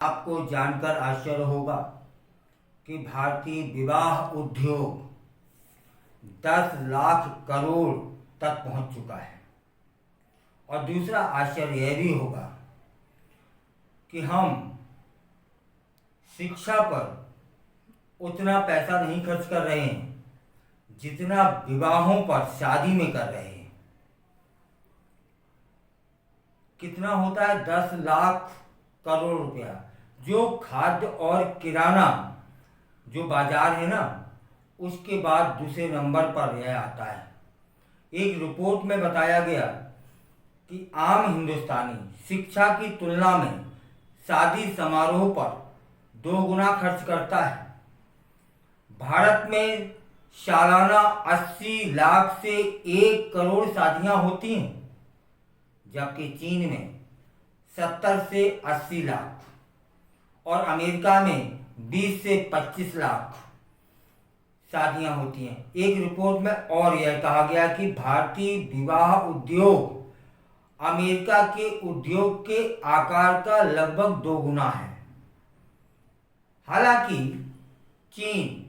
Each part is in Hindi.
आपको जानकर आश्चर्य होगा कि भारतीय विवाह उद्योग 10 लाख करोड़ तक पहुंच चुका है। और दूसरा आश्चर्य यह भी होगा कि हम शिक्षा पर उतना पैसा नहीं खर्च कर रहे हैं जितना विवाहों पर, शादी में कर रहे हैं। कितना होता है? 10 लाख करोड़ रुपया, जो खाद्य और किराना जो बाजार है ना, उसके बाद दूसरे नंबर पर यह आता है। एक रिपोर्ट में बताया गया कि आम हिंदुस्तानी शिक्षा की तुलना में शादी समारोह पर 2 गुना खर्च करता है। भारत में सालाना 80 लाख से 1 करोड़ शादियां होती हैं, जबकि चीन में 70 से 80 लाख और अमेरिका में 20 से 25 लाख शादियां होती हैं। एक रिपोर्ट में और यह कहा गया कि भारतीय विवाह उद्योग अमेरिका के उद्योग के आकार का लगभग 2 गुना है। हालांकि चीन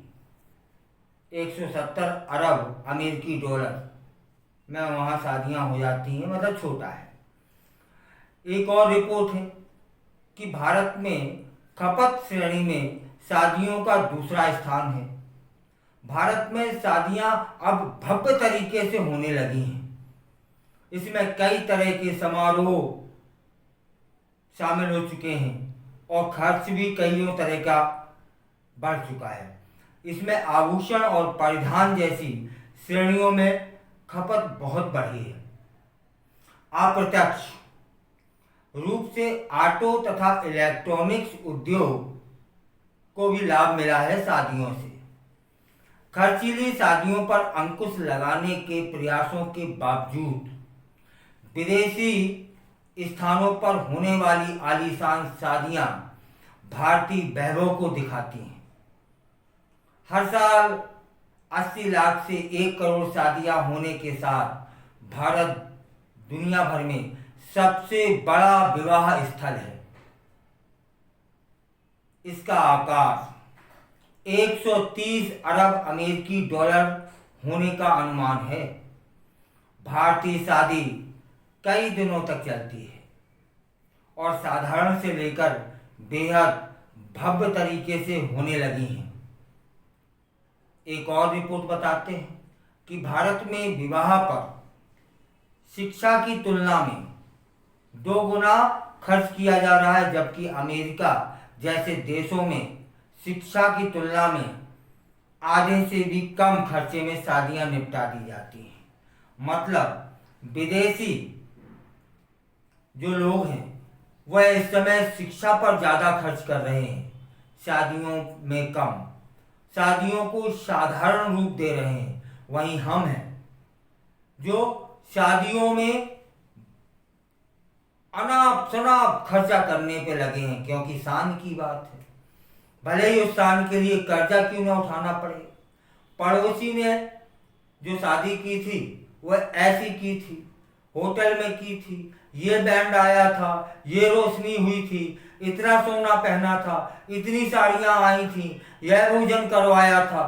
170 अरब अमेरिकी डॉलर में वहां शादियां हो जाती हैं, मतलब छोटा है। एक और रिपोर्ट है कि भारत में खपत श्रेणी में शादियों का दूसरा स्थान है। भारत में शादियां अब भव्य तरीके से होने लगी हैं। इसमें कई तरह के समारोह शामिल हो चुके हैं और खर्च भी कईयों तरह का बढ़ चुका है। इसमें आभूषण और परिधान जैसी श्रेणियों में खपत बहुत बढ़ी है। अप्रत्यक्ष रूप से ऑटो तथा इलेक्ट्रॉनिक्स उद्योग को भी लाभ मिला है शादियों से। खर्चीली शादियों पर अंकुश लगाने के प्रयासों के बावजूद विदेशी स्थानों पर होने वाली आलीशान शादियां भारतीय वैभव को दिखाती हैं। हर साल 80 लाख से 1 करोड़ शादियां होने के साथ भारत दुनिया भर में सबसे बड़ा विवाह स्थल है। इसका आकार 130 अरब अमेरिकी डॉलर होने का अनुमान है। भारतीय शादी कई दिनों तक चलती है और साधारण से लेकर बेहद भव्य तरीके से होने लगी हैं। एक और रिपोर्ट बताते हैं कि भारत में विवाह पर शिक्षा की तुलना में 2 गुना खर्च किया जा रहा है, जबकि अमेरिका जैसे देशों में शिक्षा की तुलना में आधे से भी कम खर्चे में शादियां निपटा दी जाती हैं। मतलब विदेशी जो लोग हैं वह इस समय शिक्षा पर ज़्यादा खर्च कर रहे हैं, शादियों में कम, शादियों को साधारण रूप दे रहे हैं। वहीं हम हैं जो शादियों में अनाप शनाप खर्चा करने पे लगे हैं, क्योंकि शान की बात है। भले ही उस शान के लिए कर्जा क्यों ना उठाना पड़े। पड़ोसी ने जो शादी की थी वह ऐसी की थी, होटल में की थी, ये बैंड आया था, ये रोशनी हुई थी, इतना सोना पहना था, इतनी साड़ियां आई थी, यह भोजन करवाया था।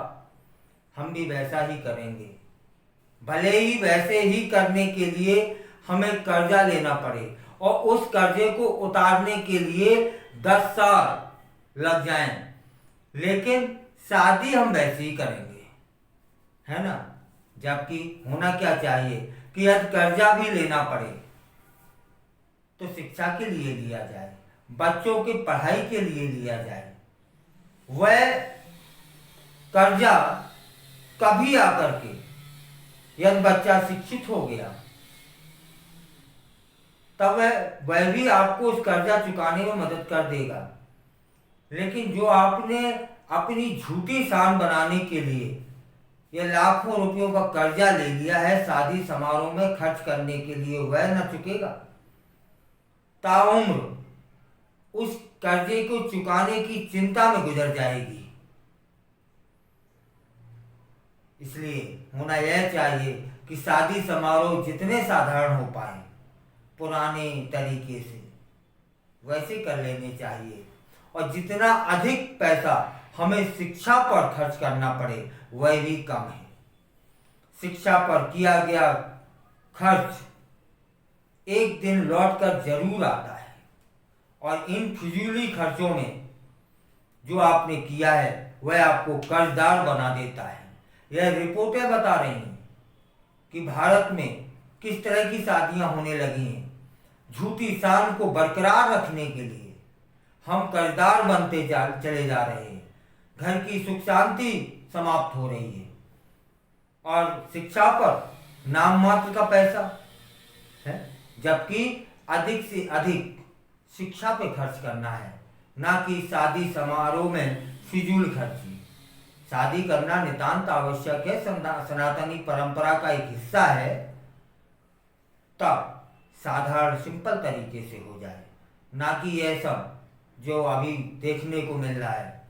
हम भी वैसा ही करेंगे, भले ही वैसे ही करने के लिए हमें कर्जा लेना पड़े और उस कर्जे को उतारने के लिए 10 साल लग जाएं, लेकिन शादी हम वैसे ही करेंगे, है ना। जबकि होना क्या चाहिए कि यदि कर्जा भी लेना पड़े तो शिक्षा के लिए लिया जाए, बच्चों की पढ़ाई के लिए लिया जाए। वह कर्जा कभी आकर के यदि बच्चा शिक्षित हो गया तब वह भी आपको उस कर्जा चुकाने में मदद कर देगा। लेकिन जो आपने अपनी झूठी शान बनाने के लिए ये लाखों रुपयों का कर्जा ले लिया है शादी समारोह में खर्च करने के लिए, वह न चुकेगा। ताउम्र उस कर्जे को चुकाने की चिंता में गुजर जाएगी। इसलिए होना यह चाहिए कि शादी समारोह जितने साधारण हो पाए, पुराने तरीके से वैसे कर लेने चाहिए और जितना अधिक पैसा हमें शिक्षा पर खर्च करना पड़े वह भी कम है। शिक्षा पर किया गया खर्च एक दिन लौट कर जरूर आता है और इन फिजूली खर्चों में जो आपने किया है वह आपको कर्जदार बना देता है। यह रिपोर्टें बता रही हैं कि भारत में किस तरह की शादियां होने लगी हैं। झूठी शान को बरकरार रखने के लिए हम कर्जदार बनते चले जा रहे हैं। घर की सुख शांति समाप्त हो रही है और शिक्षा पर नाम मात्र का पैसा है, जबकि अधिक से अधिक शिक्षा पे खर्च करना है, ना कि शादी समारोह में फिजूल खर्ची। शादी करना नितांत आवश्यक है, सनातनी परंपरा का एक हिस्सा है, तब साधारण सिंपल तरीके से हो जाए, ना कि यह सब जो अभी देखने को मिल रहा है